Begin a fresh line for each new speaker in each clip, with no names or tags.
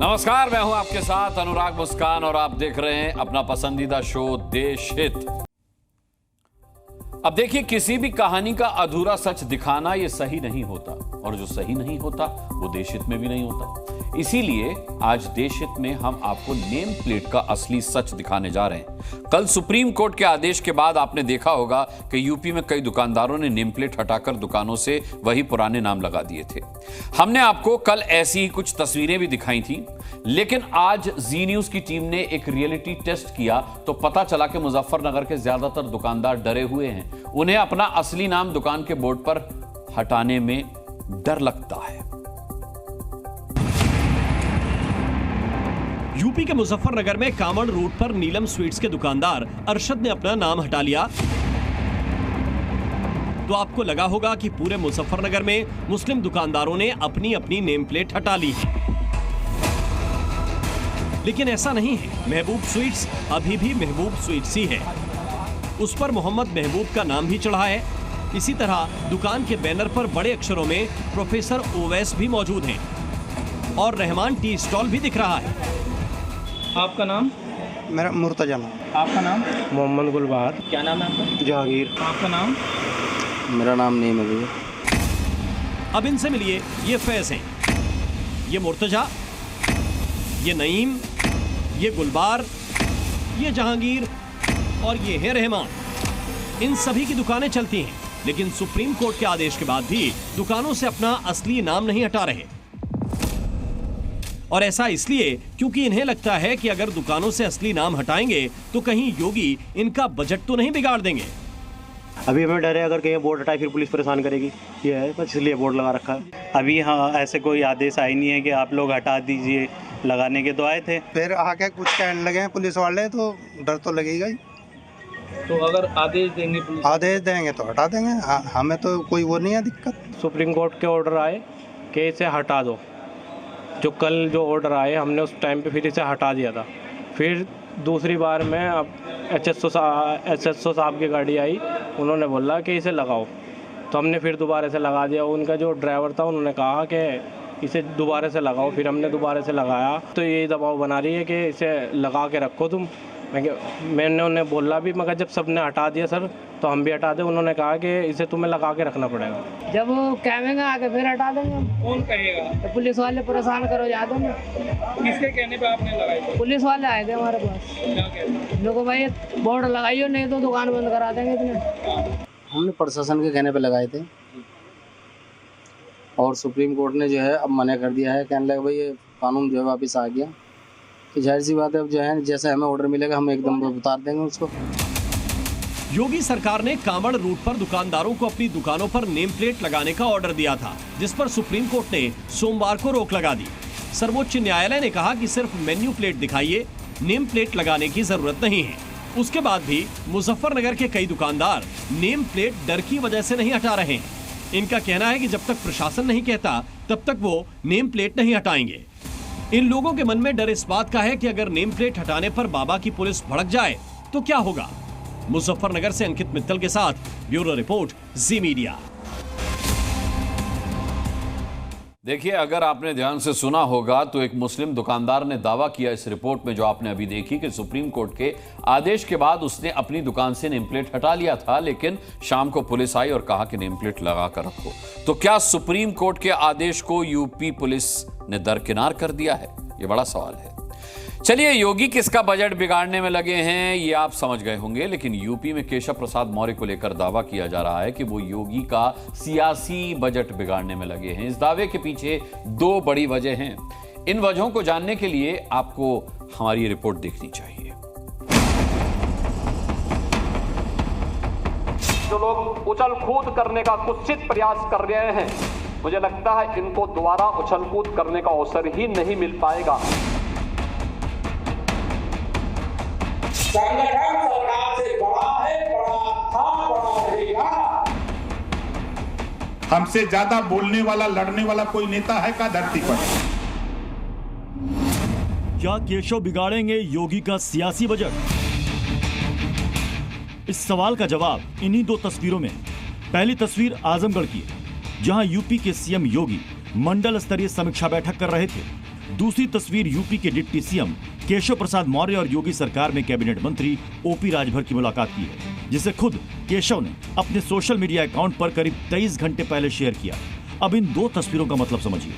नमस्कार, मैं हूं आपके साथ अनुराग मुस्कान और आप देख रहे हैं अपना पसंदीदा शो देश हित। अब देखिए, किसी भी कहानी का अधूरा सच दिखाना यह सही नहीं होता और जो सही नहीं होता वो देश हित में भी नहीं होता। इसीलिए आज देश हित में हम आपको नेम प्लेट का असली सच दिखाने जा रहे हैं। कल सुप्रीम कोर्ट के आदेश के बाद आपने देखा होगा कि यूपी में कई दुकानदारों ने नेम प्लेट हटाकर दुकानों से वही पुराने नाम लगा दिए थे। हमने आपको कल ऐसी ही कुछ तस्वीरें भी दिखाई थी, लेकिन आज जी न्यूज की टीम ने एक रियलिटी टेस्ट किया तो पता चला कि मुजफ्फरनगर के ज्यादातर दुकानदार डरे हुए हैं। उन्हें अपना असली नाम दुकान के बोर्ड पर हटाने में डर लगता है।
यूपी के मुजफ्फरनगर में कामड़ रोड पर नीलम स्वीट्स के दुकानदार अरशद ने अपना नाम हटा लिया तो आपको लगा होगा कि पूरे मुजफ्फरनगर में मुस्लिम दुकानदारों ने अपनी अपनी नेम प्लेट हटा ली है, लेकिन ऐसा नहीं है। महबूब स्वीट्स अभी भी महबूब स्वीट्स ही है। उस पर मोहम्मद महबूब का नाम भी चढ़ा है। इसी तरह दुकान के बैनर पर बड़े अक्षरों में प्रोफेसर ओवैस भी मौजूद हैं और रहमान टी स्टॉल भी दिख रहा है।
आपका नाम?
मेरा मुर्तजा नाम।
आपका नाम?
मोहम्मद गुलबार।
क्या नाम है आपका?
जहांगीर।
आपका नाम?
मेरा नाम नहीं है।
अब इनसे मिलिए, ये फैज हैं, ये मुर्तजा, ये नईम, ये गुलबार, ये जहांगीर और ये है रहमान। इन सभी की दुकानें चलती हैं, लेकिन सुप्रीम कोर्ट के आदेश के बाद भी दुकानों से अपना असली नाम नहीं हटा रहे। और ऐसा इसलिए क्योंकि इन्हें लगता है कि अगर दुकानों से असली नाम हटाएंगे तो कहीं योगी इनका बजट तो नहीं बिगाड़ देंगे।
अभी हमें डर है, अगर कहीं बोर्ड हटाए फिर पुलिस परेशान करेगी, ये है बस, इसलिए बोर्ड लगा रखा है।
अभी हाँ, ऐसे कोई आदेश आई नहीं है कि आप लोग हटा दीजिए, लगाने के तो आए थे।
फिर आके कुछ कहने लगे पुलिस वाले तो डर तो लगेगा ही।
तो अगर आदेश देंगे पुलिस?
आदेश देंगे तो हटा देंगे, हमें तो कोई वो नहीं है दिक्कत।
सुप्रीम कोर्ट के ऑर्डर आए कि इसे हटा दो। जो कल जो ऑर्डर आए हमने उस टाइम पे फिर इसे हटा दिया था। फिर दूसरी बार में अब एसएचओ साहब की गाड़ी आई, उन्होंने बोला कि इसे लगाओ, तो हमने फिर दोबारा से लगा दिया। उनका जो ड्राइवर था उन्होंने कहा कि इसे दोबारा से लगाओ, फिर हमने दोबारा से लगाया। तो यही दबाव बना रही है कि इसे लगा के रखो तुम। मैंने उन्हें बोला भी, मगर जब सबने हटा दिया सर तो हम भी हटा दें। उन्होंने कहा कि इसे तुम्हें लगा के रखना पड़ेगा।
जब वो कहेंगे आके फिर हटा देंगे।
कौन कहेगा?
तो पुलिस वाले परेशान करो जा देंगे।
किसके कहने पे आपने लगाई?
पुलिस वाले आए थे हमारे पास।
क्या कहते?
लोगों भाई बोर्ड लगाइयो, नहीं तो दुकान बंद करा देंगे इतने।
हमने प्रशासन के कहने पे लगाए थे और सुप्रीम कोर्ट ने जो है अब मना कर दिया है। कहने लगे भाई ये कानून जो है वापस आ गया, तो जाहिर सी बात है अब जो है जैसे हमें ऑर्डर मिलेगा हम एकदम उतार देंगे उसको।
योगी सरकार ने कांवड़ रूट पर दुकानदारों को अपनी दुकानों पर नेम प्लेट लगाने का ऑर्डर दिया था, जिस पर सुप्रीम कोर्ट ने सोमवार को रोक लगा दी। सर्वोच्च न्यायालय ने कहा कि सिर्फ मेन्यू प्लेट दिखाइए, नेम प्लेट लगाने की जरूरत नहीं है। उसके बाद भी मुजफ्फरनगर के कई दुकानदार नेम प्लेट डर की वजह से नहीं हटा रहे हैं। इनका कहना है कि जब तक प्रशासन नहीं कहता तब तक वो नेम प्लेट नहीं हटाएंगे। इन लोगों के मन में डर इस बात का है कि अगर नेम प्लेट हटाने पर बाबा की पुलिस भड़क जाए तो क्या होगा। मुजफ्फरनगर से अंकित मित्तल के साथ ब्यूरो रिपोर्ट, जी मीडिया।
देखिए, अगर आपने ध्यान से सुना होगा तो एक मुस्लिम दुकानदार ने दावा किया इस रिपोर्ट में जो आपने अभी देखी कि सुप्रीम कोर्ट के आदेश के बाद उसने अपनी दुकान से नेम प्लेट हटा लिया था, लेकिन शाम को पुलिस आई और कहा कि नेम प्लेट लगा कर रखो। तो क्या सुप्रीम कोर्ट के आदेश को यूपी पुलिस ने दरकिनार कर दिया है? यह बड़ा सवाल है। चलिए, योगी किसका बजट बिगाड़ने में लगे हैं ये आप समझ गए होंगे, लेकिन यूपी में केशव प्रसाद मौर्य को लेकर दावा किया जा रहा है कि वो योगी का सियासी बजट बिगाड़ने में लगे हैं। इस दावे के पीछे दो बड़ी वजह हैं। इन वजहों को जानने के लिए आपको हमारी रिपोर्ट देखनी चाहिए।
जो लोग उछल कूद करने का कुत्सित प्रयास कर रहे हैं, मुझे लगता है इनको दोबारा उछल कूद करने का अवसर ही नहीं मिल पाएगा।
संगठन सरकार से बड़ा है, बड़ा था, बड़ा रहेगा।
हमसे ज्यादा बोलने वाला, लड़ने वाला कोई नेता है का धरती पर?
क्या केशव बिगाड़ेंगे योगी का सियासी बजट? इस सवाल का जवाब इन्हीं दो तस्वीरों में। पहली तस्वीर आजमगढ़ की है, जहां यूपी के सीएम योगी मंडल स्तरीय समीक्षा बैठक कर रहे थे। दूसरी तस्वीर यूपी के डिप्टी सीएम केशव प्रसाद मौर्य और योगी सरकार में कैबिनेट मंत्री ओपी राजभर की मुलाकात की है, जिसे खुद केशव ने अपने सोशल मीडिया अकाउंट पर करीब 23 घंटे पहले शेयर किया। अब इन दो तस्वीरों का मतलब समझिए।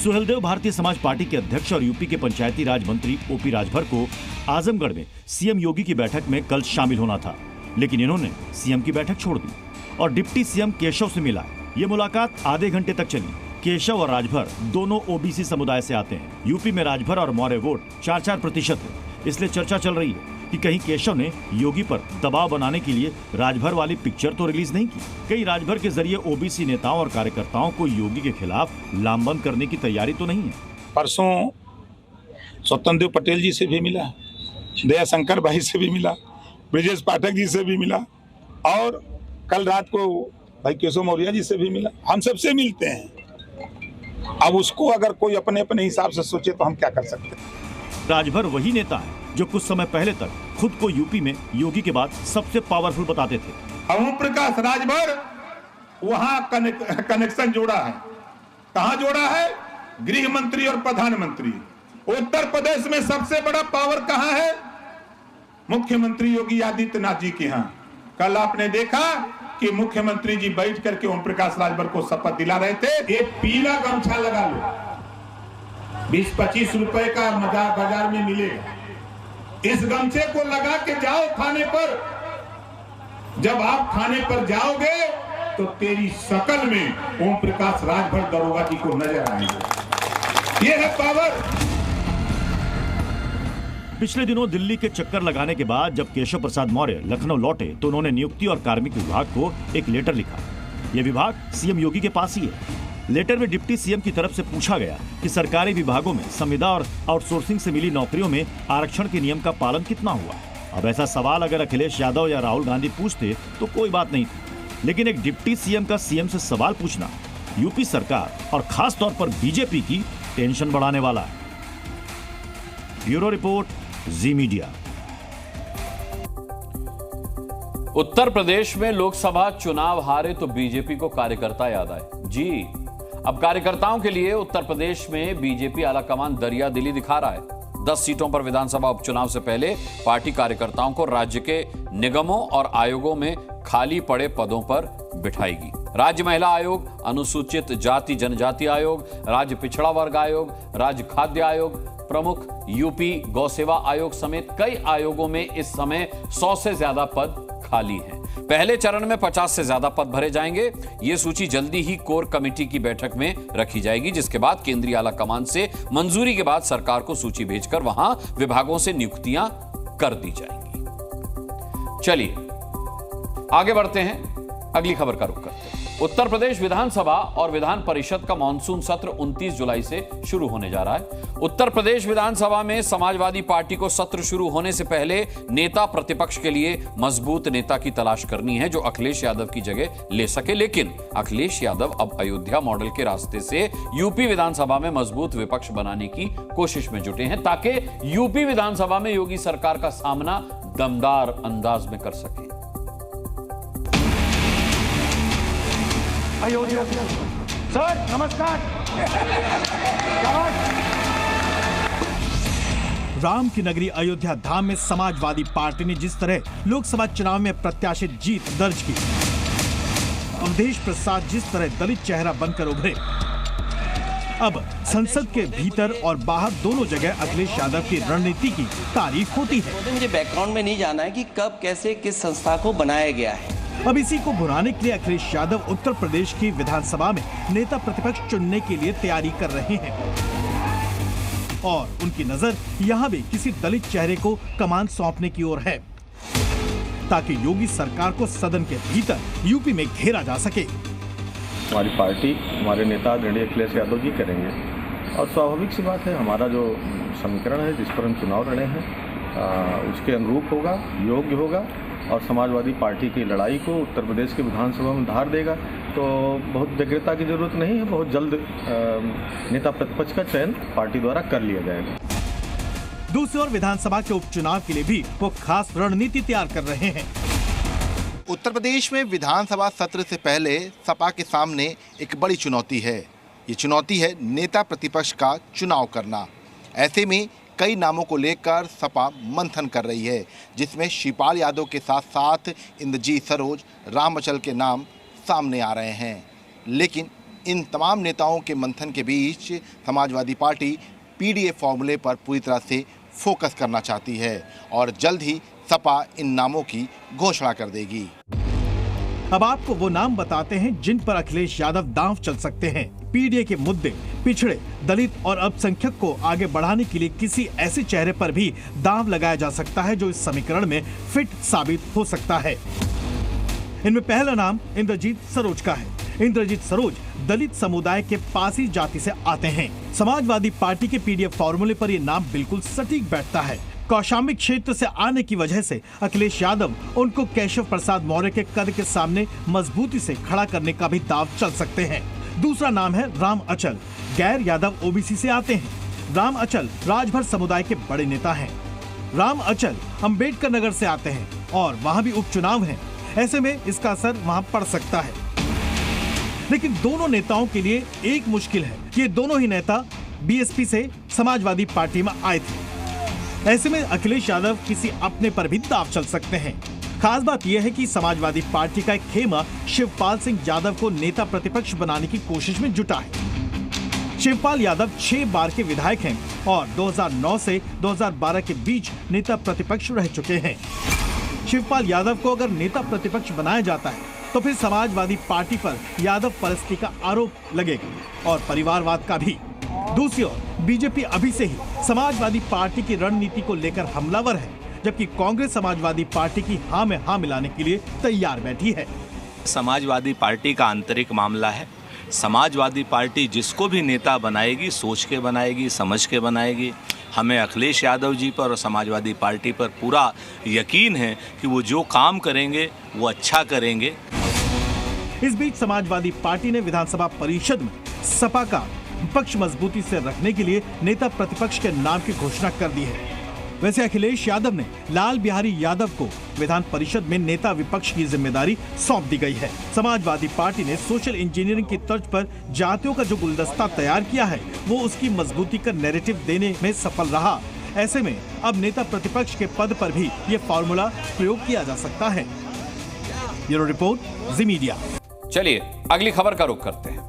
सुहेलदेव भारतीय समाज पार्टी के अध्यक्ष और यूपी के पंचायती राज मंत्री ओपी राजभर को आजमगढ़ में सीएम योगी की बैठक में कल शामिल होना था, लेकिन इन्होंने सीएम की बैठक छोड़ दी और डिप्टी सीएम केशव से मिला। ये मुलाकात आधे घंटे तक चली। केशव और राजभर दोनों ओबीसी समुदाय से आते हैं। यूपी में राजभर और मौर्य वोट 4-4% है, इसलिए चर्चा चल रही है कि कहीं केशव ने योगी पर दबाव बनाने के लिए राजभर वाली पिक्चर तो रिलीज नहीं की। कहीं राजभर के जरिए ओबीसी नेताओं और कार्यकर्ताओं को योगी के खिलाफ लामबंद करने की तैयारी तो नहीं है।
परसों स्वतंत्र देव पटेल जी से भी मिला, दया शंकर भाई से भी मिला, ब्रजेश पाठक जी से भी मिला और कल रात को भाई केशव मौर्य जी से भी मिला। हम सबसे मिलते हैं। अब उसको अगर कोई अपने अपने हिसाब से सोचे तो हम क्या कर सकते हैं।
राजभर वही नेता है जो कुछ समय पहले तक खुद को यूपी में योगी के बाद सबसे पावरफुल बताते थे।
ओम प्रकाश राजभर वहां कनेक्शन जोड़ा है। कहां जोड़ा है? गृह मंत्री और प्रधानमंत्री। उत्तर प्रदेश में सबसे बड़ा पावर कहां है? मुख्यमंत्री योगी आदित्यनाथ जी के यहाँ। कल आपने देखा कि मुख्यमंत्री जी बैठ करके ओम प्रकाश राजभर को शपथ दिला रहे थे। एक पीला गमछा लगा लो, 20-25 रुपए का बाजार में मिलेगा। इस गमछे को लगा के जाओ थाने पर। जब आप थाने पर जाओगे तो तेरी शकल में ओम प्रकाश राजभर दरोगा जी को नजर आएंगे। ये है पावर।
पिछले दिनों दिल्ली के चक्कर लगाने के बाद जब केशव प्रसाद मौर्य लखनऊ लौटे तो उन्होंने नियुक्ति और कार्मिक विभाग को एक लेटर लिखा। यह विभाग सीएम योगी के पास ही है। लेटर में डिप्टी सीएम की तरफ से पूछा गया कि सरकारी विभागों में संविदा और आउटसोर्सिंग से मिली नौकरियों में आरक्षण के नियम का पालन कितना हुआ। अब ऐसा सवाल अगर अखिलेश यादव या राहुल गांधी पूछते तो कोई बात नहीं थी, लेकिन एक डिप्टी सीएम का सीएम से सवाल पूछना यूपी सरकार और खास तौर पर बीजेपी की टेंशन बढ़ाने वाला है। ब्यूरो रिपोर्ट, जी मीडिया।
उत्तर प्रदेश में लोकसभा चुनाव हारे तो बीजेपी को कार्यकर्ता याद आए। जी, अब कार्यकर्ताओं के लिए उत्तर प्रदेश में बीजेपी आलाकमान दरिया दिली दिखा रहा है। 10 सीटों पर विधानसभा उपचुनाव से पहले पार्टी कार्यकर्ताओं को राज्य के निगमों और आयोगों में खाली पड़े पदों पर बिठाएगी। राज्य महिला आयोग, अनुसूचित जाति जनजाति आयोग, राज्य पिछड़ा वर्ग आयोग, राज्य खाद्य आयोग, प्रमुख यूपी गौ सेवा आयोग समेत कई आयोगों में इस समय 100 से ज्यादा पद खाली हैं। पहले चरण में 50 से ज्यादा पद भरे जाएंगे। यह सूची जल्दी ही कोर कमेटी की बैठक में रखी जाएगी, जिसके बाद केंद्रीय आलाकमान से मंजूरी के बाद सरकार को सूची भेजकर वहां विभागों से नियुक्तियां कर दी जाएंगी। चलिए आगे बढ़ते हैं, अगली खबर का रुख करते हैं। उत्तर प्रदेश विधानसभा और विधान परिषद का मानसून सत्र 29 जुलाई से शुरू होने जा रहा है। उत्तर प्रदेश विधानसभा में समाजवादी पार्टी को सत्र शुरू होने से पहले नेता प्रतिपक्ष के लिए मजबूत नेता की तलाश करनी है जो अखिलेश यादव की जगह ले सके। लेकिन अखिलेश यादव अब अयोध्या मॉडल के रास्ते से यूपी विधानसभा में मजबूत विपक्ष बनाने की कोशिश में जुटे हैं ताकि यूपी विधानसभा में योगी सरकार का सामना दमदार अंदाज में कर सके।
अयोध्या सर नमस्कार।
राम की नगरी अयोध्या धाम में समाजवादी पार्टी ने जिस तरह लोकसभा चुनाव में प्रत्याशित जीत दर्ज की, अवधेश प्रसाद जिस तरह दलित चेहरा बनकर उभरे, अब संसद के भीतर और बाहर दोनों जगह अखिलेश यादव की रणनीति की तारीफ होती है।
मुझे बैकग्राउंड में नहीं जाना है कि कब कैसे किस संस्था को बनाया गया है।
अब इसी को भुनाने के लिए अखिलेश यादव उत्तर प्रदेश की विधानसभा में नेता प्रतिपक्ष चुनने के लिए तैयारी कर रहे हैं और उनकी नजर यहाँ भी किसी दलित चेहरे को कमान सौंपने की ओर है ताकि योगी सरकार को सदन के भीतर यूपी में घेरा जा सके।
हमारी पार्टी, हमारे नेता आदरणीय अखिलेश यादव जी करेंगे और स्वाभाविक सी बात है, हमारा जो समीकरण है जिस पर हम चुनाव लड़े हैं उसके अनुरूप होगा, योग्य होगा और समाजवादी पार्टी की लड़ाई को उत्तर प्रदेश के विधानसभा में धार देगा। तो बहुत व्यग्रता की जरूरत नहीं है, बहुत जल्द नेता प्रतिपक्ष का चयन पार्टी द्वारा कर लिया जाएगा।
दूसरी ओर विधानसभा के उपचुनाव के लिए भी वो खास रणनीति तैयार कर रहे हैं।
उत्तर प्रदेश में विधानसभा सत्र से पहले सपा के सामने एक बड़ी चुनौती है। ये चुनौती है नेता प्रतिपक्ष का चुनाव करना। ऐसे में कई नामों को लेकर सपा मंथन कर रही है, जिसमें शिवपाल यादव के साथ साथ इंद्रजीत सरोज, राम अचल के नाम सामने आ रहे हैं। लेकिन इन तमाम नेताओं के मंथन के बीच समाजवादी पार्टी पीडीए फॉर्मूले पर पूरी तरह से फोकस करना चाहती है और जल्द ही सपा इन नामों की घोषणा कर देगी।
अब आपको वो नाम बताते हैं जिन पर अखिलेश यादव दांव चल सकते हैं। पीडीए के मुद्दे, पिछड़े, दलित और अल्पसंख्यक को आगे बढ़ाने के लिए किसी ऐसे चेहरे पर भी दांव लगाया जा सकता है जो इस समीकरण में फिट साबित हो सकता है। इनमें पहला नाम इंद्रजीत सरोज का है। इंद्रजीत सरोज दलित समुदाय के पासी जाति से आते हैं। समाजवादी पार्टी के पीडीए फॉर्मूले पर ये नाम बिल्कुल सटीक बैठता है। कौशाम्बी क्षेत्र से आने की वजह से अखिलेश यादव उनको केशव प्रसाद मौर्य के कद के सामने मजबूती से खड़ा करने का भी दांव चल सकते हैं। दूसरा नाम है राम अचल। गैर यादव ओबीसी से आते हैं। राम अचल राजभर समुदाय के बड़े नेता हैं। राम अचल अंबेडकर नगर से आते हैं और वहां भी उपचुनाव है, ऐसे में इसका असर वहां पड़ सकता है। लेकिन दोनों नेताओं के लिए एक मुश्किल है कि ये दोनों ही नेता बीएसपी से समाजवादी पार्टी में आए थे। ऐसे में अखिलेश यादव किसी अपने पर भी दांव चल सकते हैं। खास बात यह है कि समाजवादी पार्टी का एक खेमा शिवपाल सिंह यादव को नेता प्रतिपक्ष बनाने की कोशिश में जुटा है। शिवपाल यादव 6 बार के विधायक हैं और 2009 से 2012 के बीच नेता प्रतिपक्ष रह चुके हैं। शिवपाल यादव को अगर नेता प्रतिपक्ष बनाया जाता है तो फिर समाजवादी पार्टी पर यादव परस्ती का आरोप लगेगा और परिवारवाद का भी। दूसरी ओर बीजेपी अभी से ही समाजवादी पार्टी की रणनीति को लेकर हमलावर है, जबकि कांग्रेस समाजवादी पार्टी की हाँ में हाँ मिलाने के लिए तैयार बैठी है।
समाजवादी पार्टी का आंतरिक मामला है। समाजवादी पार्टी जिसको भी नेता बनाएगी सोच के बनाएगी, समझ के बनाएगी। हमें अखिलेश यादव जी पर और समाजवादी पार्टी पर पूरा यकीन है कि वो जो काम करेंगे वो अच्छा करेंगे।
इस बीच समाजवादी पार्टी ने विधानसभा परिषद में सपा का विपक्ष मजबूती से रखने के लिए नेता प्रतिपक्ष के नाम की घोषणा कर दी है। वैसे अखिलेश यादव ने लाल बिहारी यादव को विधान परिषद में नेता विपक्ष की जिम्मेदारी सौंप दी गई है। समाजवादी पार्टी ने सोशल इंजीनियरिंग की तर्ज पर जातियों का जो गुलदस्ता तैयार किया है वो उसकी मजबूती का नैरेटिव देने में सफल रहा। ऐसे में अब नेता प्रतिपक्ष के पद पर भी ये फॉर्मूला प्रयोग किया जा सकता है। ब्यूरो रिपोर्ट, जी मीडिया।
चलिए अगली खबर का रुख करते हैं।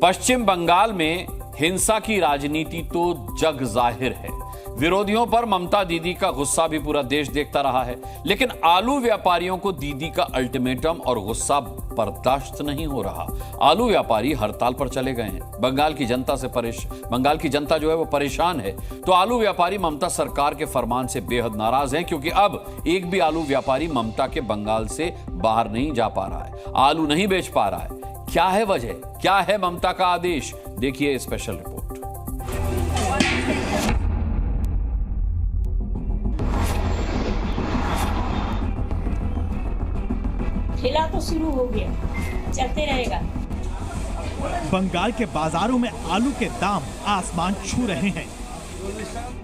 पश्चिम बंगाल में हिंसा की राजनीति तो जग जाहिर है। विरोधियों पर ममता दीदी का गुस्सा भी पूरा देश देखता रहा है, लेकिन आलू व्यापारियों को दीदी का अल्टीमेटम और गुस्सा बर्दाश्त नहीं हो रहा। आलू व्यापारी हड़ताल पर चले गए हैं। बंगाल की जनता जो है वो परेशान है। तो आलू व्यापारी ममता सरकार के फरमान से बेहद नाराज हैं, क्योंकि अब एक भी आलू व्यापारी ममता के बंगाल से बाहर नहीं जा पा रहा है, आलू नहीं बेच पा रहा है। क्या है वजह, क्या है ममता का आदेश? देखिए स्पेशल रिपोर्ट।
ठेला तो शुरू हो गया, चलते रहेगा।
बंगाल के बाजारों में आलू के दाम आसमान छू रहे हैं।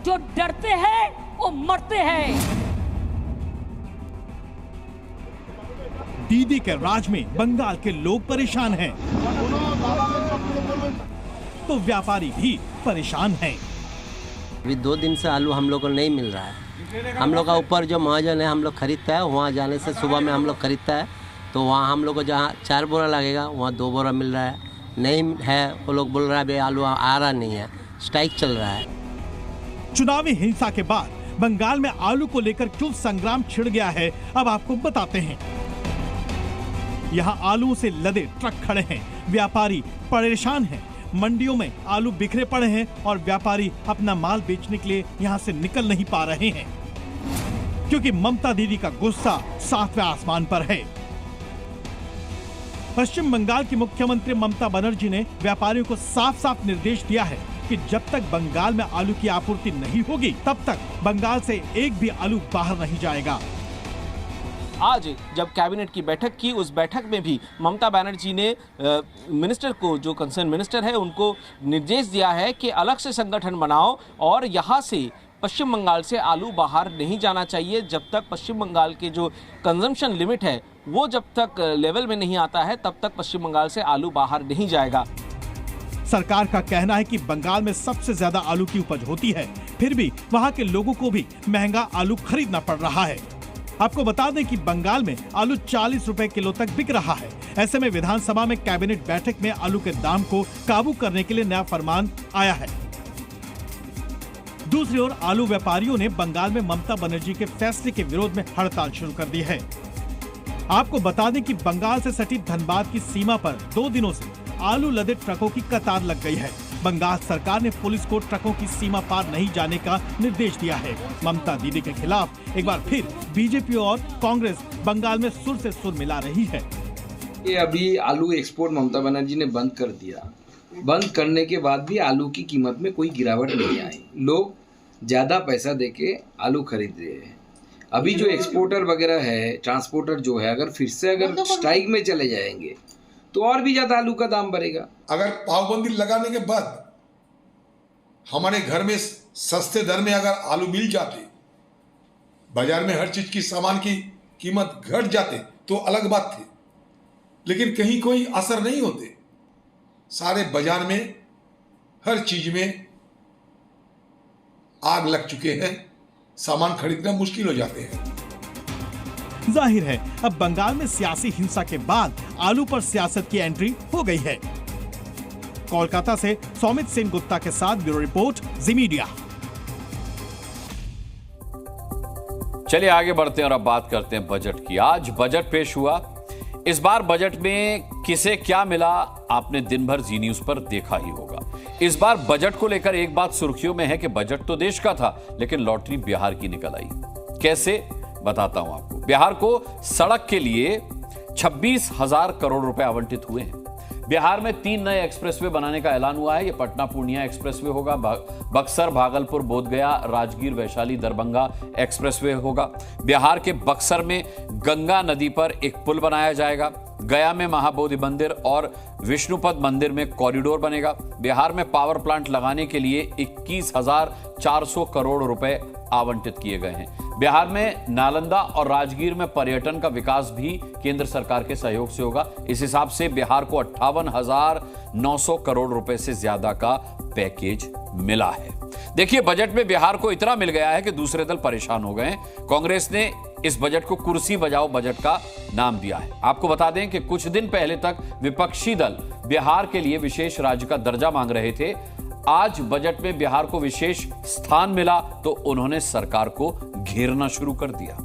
जो डरते हैं वो मरते हैं।
दीदी के राज में बंगाल के लोग परेशान हैं, तो व्यापारी भी परेशान हैं।
अभी 2 दिन से आलू हम लोग को नहीं मिल रहा है। हम लोग का ऊपर जो महाजन है हम लोग खरीदता है, वहाँ जाने से सुबह में हम लोग खरीदता है, तो वहाँ हम लोग को जहाँ 4 बोरा लगेगा वहाँ 2 बोरा मिल रहा है। नहीं है वो लोग बोल रहा है भाई आलू आ रहा नहीं है, स्ट्राइक चल रहा है।
चुनावी हिंसा के बाद बंगाल में आलू को लेकर क्यों संग्राम छिड़ गया है, अब आपको बताते हैं। यहाँ आलू से लदे ट्रक खड़े हैं, व्यापारी परेशान हैं, मंडियों में आलू बिखरे पड़े हैं और व्यापारी अपना माल बेचने के लिए यहाँ से निकल नहीं पा रहे हैं, क्योंकि ममता दीदी का गुस्सा 7वें आसमान पर है। पश्चिम बंगाल की मुख्यमंत्री ममता बनर्जी ने व्यापारियों को साफ साफ निर्देश दिया है कि जब तक बंगाल में आलू की आपूर्ति नहीं होगी तब तक बंगाल से एक भी आलू बाहर नहीं जाएगा।
आज जब कैबिनेट की बैठक की, उस बैठक में भी ममता बनर्जी ने मिनिस्टर को, जो कंसर्न मिनिस्टर है, उनको निर्देश दिया है कि अलग से संगठन बनाओ और यहाँ से पश्चिम बंगाल से आलू बाहर नहीं जाना चाहिए। जब तक पश्चिम बंगाल के जो कंजम्पशन लिमिट है वो जब तक लेवल में नहीं आता है तब तक पश्चिम बंगाल से आलू बाहर नहीं जाएगा।
सरकार का कहना है कि बंगाल में सबसे ज्यादा आलू की उपज होती है, फिर भी वहां के लोगों को भी महंगा आलू खरीदना पड़ रहा है। आपको बता दें कि बंगाल में आलू 40 रुपए किलो तक बिक रहा है। ऐसे में विधानसभा में कैबिनेट बैठक में आलू के दाम को काबू करने के लिए नया फरमान आया है। दूसरी ओर आलू व्यापारियों ने बंगाल में ममता बनर्जी के फैसले के विरोध में हड़ताल शुरू कर दी है। आपको बता दें कि बंगाल से सटी धनबाद की सीमा पर 2 दिनों से आलू लदे ट्रकों की कतार लग गई है। बंगाल सरकार ने पुलिस को ट्रकों की सीमा पार नहीं जाने का निर्देश दिया है। ममता दीदी के खिलाफ एक बार फिर बीजेपी और कांग्रेस बंगाल में सुर से सुर मिला रही है।
ये अभी आलू एक्सपोर्ट ममता बनर्जी ने बंद कर दिया। बंद करने के बाद भी आलू की कीमत में कोई गिरावट नहीं आई। लोग ज्यादा पैसा देके आलू खरीद रहे हैं। अभी जो एक्सपोर्टर वगैरह है, ट्रांसपोर्टर जो है, अगर फिर से अगर स्ट्राइक में चले जाएंगे तो और भी ज्यादा आलू का दाम बढ़ेगा।
अगर पाबंदी लगाने के बाद हमारे घर में सस्ते दर में अगर आलू मिल जाते, बाजार में हर चीज की सामान की कीमत घट जाते तो अलग बात थी, लेकिन कहीं कोई असर नहीं होते। सारे बाजार में हर चीज में आग लग चुके हैं, सामान खरीदना मुश्किल हो जाते हैं।
जाहिर है अब बंगाल में सियासी हिंसा के बाद आलू पर सियासत की एंट्री हो गई है। कोलकाता से सौमित सेन गुप्ता के साथ ब्यूरो रिपोर्ट, जी मीडिया।
चलिए आगे बढ़ते हैं और अब बात करते हैं बजट की। आज बजट पेश हुआ। इस बार बजट में किसे क्या मिला आपने दिन भर जी न्यूज पर देखा ही होगा। इस बार बजट को लेकर एक बात सुर्खियों में है कि बजट तो देश का था, लेकिन लॉटरी बिहार की निकल आई। कैसे, बताता हूं आपको। बिहार को सड़क के लिए 26,000 करोड़ रुपए आवंटित हुए हैं। बिहार में 3 नए एक्सप्रेसवे बनाने का ऐलान हुआ है। ये पटना पूर्णिया एक्सप्रेसवे होगा, बक्सर भागलपुर बोधगया राजगीर वैशाली दरभंगा एक्सप्रेसवे होगा। बिहार के बक्सर में गंगा नदी पर एक पुल बनाया जाएगा। गया में महाबोधि मंदिर और विष्णुपद मंदिर में कॉरिडोर बनेगा। बिहार में पावर प्लांट लगाने के लिए 21,400 करोड़ रुपए आवंटित किए गए हैं। बिहार में नालंदा और राजगीर में पर्यटन का विकास भी केंद्र सरकार के सहयोग से होगा। इस हिसाब से बिहार को 58,900 करोड़ रुपए से ज्यादा का पैकेज मिला है। देखिए, बजट में बिहार को इतना मिल गया है कि दूसरे दल परेशान हो गए हैं। कांग्रेस ने इस बजट को कुर्सी बजाओ बजट का नाम दिया है। आपको बता दें कि कुछ दिन पहले तक विपक्षी दल बिहार के लिए विशेष राज्य का दर्जा मांग रहे थे। आज बजट में बिहार को विशेष स्थान मिला तो उन्होंने सरकार को घेरना शुरू कर दिया।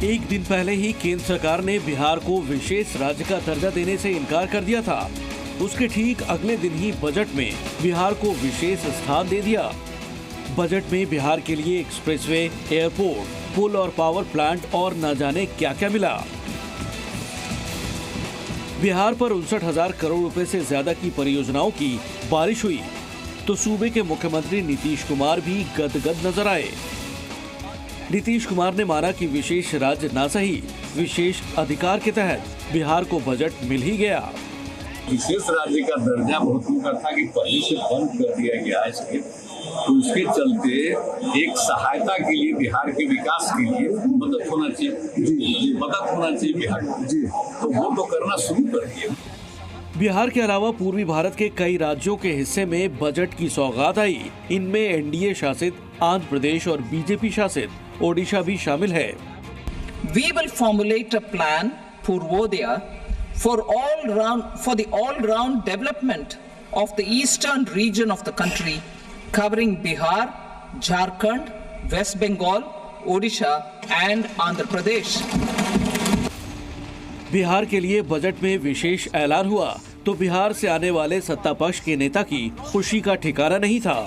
एक दिन पहले ही केंद्र सरकार ने बिहार को विशेष राज्य का दर्जा देने से इनकार कर दिया था। उसके ठीक अगले दिन ही बजट में बिहार को विशेष स्थान दे दिया। बजट में बिहार के लिए एक्सप्रेसवे, एयरपोर्ट, पुल और पावर प्लांट और न जाने क्या क्या मिला। बिहार पर 59,000 करोड़ रुपए से ज्यादा की परियोजनाओं की बारिश हुई तो सूबे के मुख्यमंत्री नीतीश कुमार भी गदगद नजर आए। नीतीश कुमार ने माना कि विशेष राज्य ना सही, विशेष अधिकार के तहत बिहार को बजट मिल ही गया।
विशेष राज्य का दर्जा बहुत लोगों का था कि पहले से बंद कर दिया गया है इसके, तो उसके चलते एक सहायता के लिए बिहार के विकास के लिए मदद होना चाहिए, मदद होना चाहिए बिहार को, तो वो तो करना शुरू कर दिया।
बिहार के अलावा पूर्वी भारत के कई राज्यों के हिस्से में बजट की सौगात आई। इनमें एनडीए शासित आंध्र प्रदेश और बीजेपी शासित ओडिशा भी शामिल है।
We will formulate a plan Purvodaya for the all-round development of the eastern region of the country, covering Bihar, Jharkhand, West Bengal, Odisha and Andhra Pradesh.
Bihar के लिए बजट में विशेष ऐलान हुआ तो बिहार से आने वाले सत्ता पक्ष के नेता की खुशी का ठिकाना नहीं था।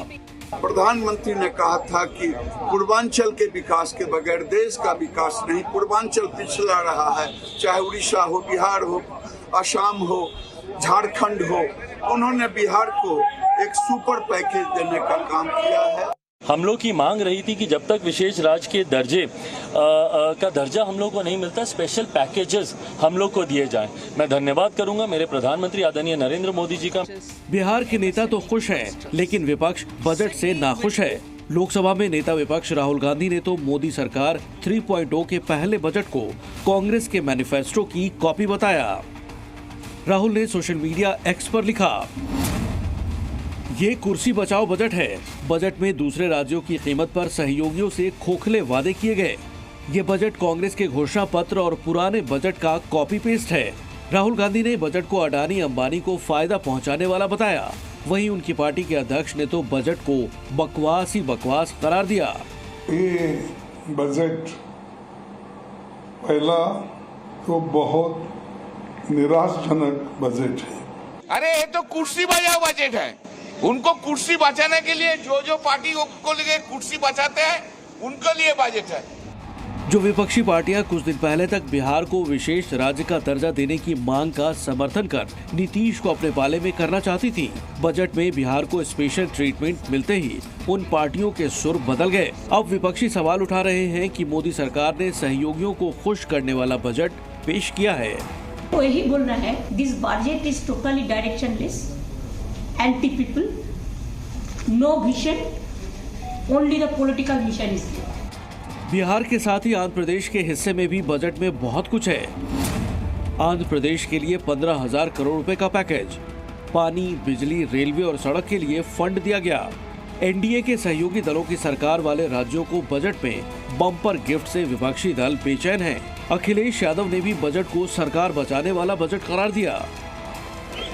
प्रधानमंत्री ने कहा था कि पूर्वांचल के विकास के बगैर देश का विकास नहीं। पूर्वांचल पिछड़ा रहा है, चाहे उड़ीसा हो, बिहार हो, असम हो, झारखंड हो। उन्होंने बिहार को एक सुपर पैकेज देने का काम किया है।
हम लोग की मांग रही थी कि जब तक विशेष राज्य के दर्जे का दर्जा हम लोग को नहीं मिलता, स्पेशल पैकेजेस हम लोग को दिए जाएं। मैं धन्यवाद करूंगा मेरे प्रधानमंत्री आदरणीय नरेंद्र मोदी जी का।
बिहार के नेता तो खुश हैं, लेकिन विपक्ष बजट से नाखुश है। लोकसभा में नेता विपक्ष राहुल गांधी ने तो मोदी सरकार 3.0 के पहले बजट को कांग्रेस के मैनिफेस्टो की कॉपी बताया। राहुल ने सोशल मीडिया एक्स पर लिखा, ये कुर्सी बचाओ बजट है। बजट में दूसरे राज्यों की कीमत पर सहयोगियों से खोखले वादे किए गए। ये बजट कांग्रेस के घोषणा पत्र और पुराने बजट का कॉपी पेस्ट है। राहुल गांधी ने बजट को अडानी अंबानी को फायदा पहुंचाने वाला बताया। वहीं उनकी पार्टी के अध्यक्ष ने तो बजट को बकवास ही बकवास करार दिया।
ये बजट पहला तो बहुत निराशजनक बजट है।
अरे ये तो कुर्सी बचाओ बजट है। उनको कुर्सी बचाने के लिए जो पार्टी को लिए कुर्सी बचाते हैं उनके लिए बजट है।
जो विपक्षी पार्टियां कुछ दिन पहले तक बिहार को विशेष राज्य का दर्जा देने की मांग का समर्थन कर नीतीश को अपने पाले में करना चाहती थी, बजट में बिहार को स्पेशल ट्रीटमेंट मिलते ही उन पार्टियों के सुर बदल गए। अब विपक्षी सवाल उठा रहे हैं कि मोदी सरकार ने सहयोगियों को खुश करने वाला बजट पेश किया है।
तो यही बोल रहा है, this budget is totally directionless, anti people, no vision, only the political mission is there.
Bihar के साथ ही आंध्र प्रदेश के हिस्से में भी बजट में बहुत कुछ है। आंध्र प्रदेश के लिए 15,000 करोड़ रुपए का पैकेज, पानी, बिजली, रेलवे और सड़क के लिए फंड दिया गया। एनडीए के सहयोगी दलों की सरकार वाले राज्यों को बजट में बम्पर गिफ्ट से विपक्षी दल बेचैन है। अखिलेश यादव ने भी बजट को सरकार बचाने वाला बजट करार दिया।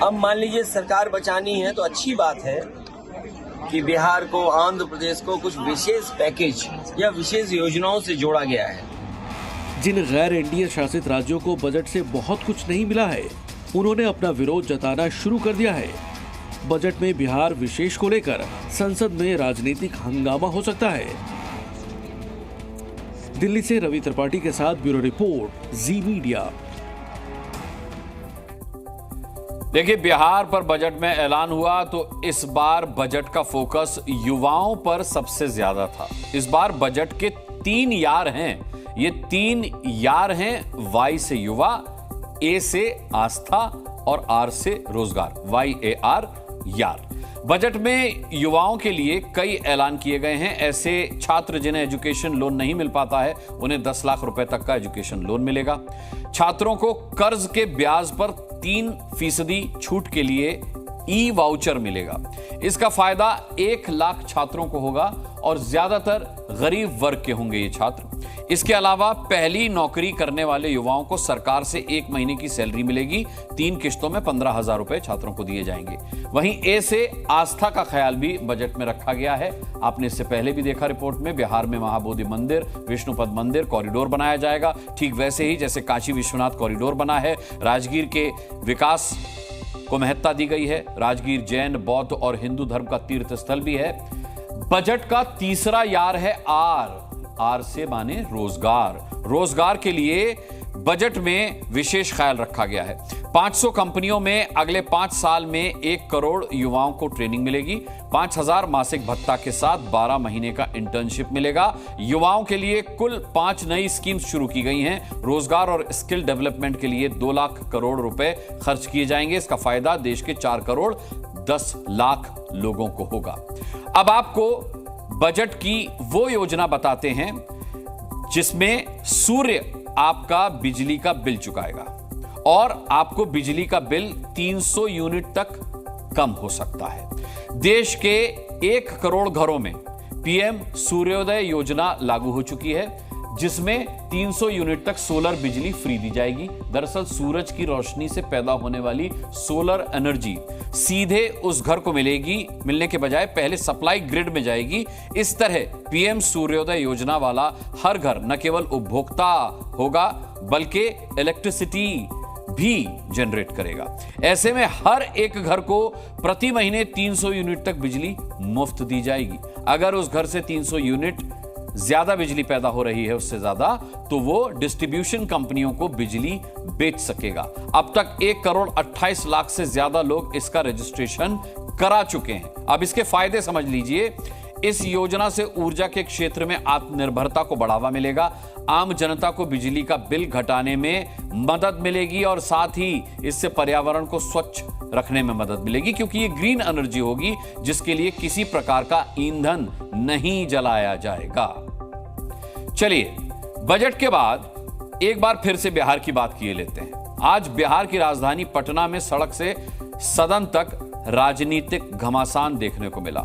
अब मान लीजिए सरकार बचानी है तो अच्छी बात है कि बिहार को, आंध्र प्रदेश को कुछ विशेष पैकेज या विशेष योजनाओं से जोड़ा गया है।
जिन गैर एनडीए शासित राज्यों को बजट से बहुत कुछ नहीं मिला है, उन्होंने अपना विरोध जताना शुरू कर दिया है। बजट में बिहार विशेष को लेकर संसद में राजनीतिक हंगामा हो सकता है। दिल्ली से रवि त्रिपाठी के साथ ब्यूरो रिपोर्ट, जी मीडिया।
देखिए, बिहार पर बजट में ऐलान हुआ तो इस बार बजट का फोकस युवाओं पर सबसे ज्यादा था। इस बार बजट के 3 यार हैं। ये 3 यार हैं, वाई से युवा, ए से आस्था और आर से रोजगार। YAR यार। बजट में युवाओं के लिए कई ऐलान किए गए हैं। ऐसे छात्र जिन्हें एजुकेशन लोन नहीं मिल पाता है, उन्हें 10 लाख रुपए तक का एजुकेशन लोन मिलेगा। छात्रों को कर्ज के ब्याज पर 3% छूट के लिए ई वाउचर मिलेगा। इसका फायदा 1 लाख छात्रों को होगा और ज्यादातर गरीब वर्ग के होंगे ये छात्र। इसके अलावा पहली नौकरी करने वाले युवाओं को सरकार से 1 महीने की सैलरी मिलेगी। 3 किश्तों में 15,000 रुपए छात्रों को दिए जाएंगे। वहीं ए से आस्था का ख्याल भी बजट में रखा गया है। आपने इससे पहले भी देखा रिपोर्ट में, बिहार में महाबोधि मंदिर, विष्णुपद मंदिर कॉरिडोर बनाया जाएगा, ठीक वैसे ही जैसे काशी विश्वनाथ कॉरिडोर बना है। राजगीर के विकास को महत्ता दी गई है। राजगीर जैन, बौद्ध और हिंदू धर्म का तीर्थ स्थल भी है। बजट का तीसरा यार है आर से माने रोजगार। रोजगार के लिए बजट में विशेष ख्याल रखा गया है। 500 कंपनियों में अगले 5 साल में 1 करोड़ युवाओं को ट्रेनिंग मिलेगी। 5,000 मासिक भत्ता के साथ 12 महीने का इंटर्नशिप मिलेगा। युवाओं के लिए कुल 5 नई स्कीम्स शुरू की गई हैं। रोजगार और स्किल डेवलपमेंट के लिए 2 लाख करोड़ रुपए खर्च किए जाएंगे। इसका फायदा देश के 4 करोड़ 10 लाख लोगों को होगा। अब आपको बजट की वो योजना बताते हैं जिसमें सूर्य आपका बिजली का बिल चुकाएगा और आपको बिजली का बिल 300 यूनिट तक कम हो सकता है। देश के 1 करोड़ घरों में पीएम सूर्योदय योजना लागू हो चुकी है, जिसमें 300 यूनिट तक सोलर बिजली फ्री दी जाएगी। दरअसल सूरज की रोशनी से पैदा होने वाली सोलर एनर्जी सीधे उस घर को मिलने के बजाय पहले सप्लाई ग्रिड में जाएगी। इस तरह पीएम सूर्योदय योजना वाला हर घर न केवल उपभोक्ता होगा बल्कि इलेक्ट्रिसिटी भी जनरेट करेगा। ऐसे में हर एक घर को प्रति महीने 300 यूनिट तक बिजली मुफ्त दी जाएगी। अगर उस घर से 300 यूनिट ज्यादा बिजली पैदा हो रही है, उससे ज्यादा, तो वो डिस्ट्रीब्यूशन कंपनियों को बिजली बेच सकेगा। अब तक 1 करोड़ 28 लाख से ज्यादा लोग इसका रजिस्ट्रेशन करा चुके हैं। अब इसके फायदे समझ लीजिए। इस योजना से ऊर्जा के क्षेत्र में आत्मनिर्भरता को बढ़ावा मिलेगा, आम जनता को बिजली का बिल घटाने में मदद मिलेगी और साथ ही इससे पर्यावरण को स्वच्छ रखने में मदद मिलेगी, क्योंकि ये ग्रीन एनर्जी होगी जिसके लिए किसी प्रकार का ईंधन नहीं जलाया जाएगा। चलिए, बजट के बाद एक बार फिर से बिहार की बात किए लेते हैं। आज बिहार की राजधानी पटना में सड़क से सदन तक राजनीतिक घमासान देखने को मिला।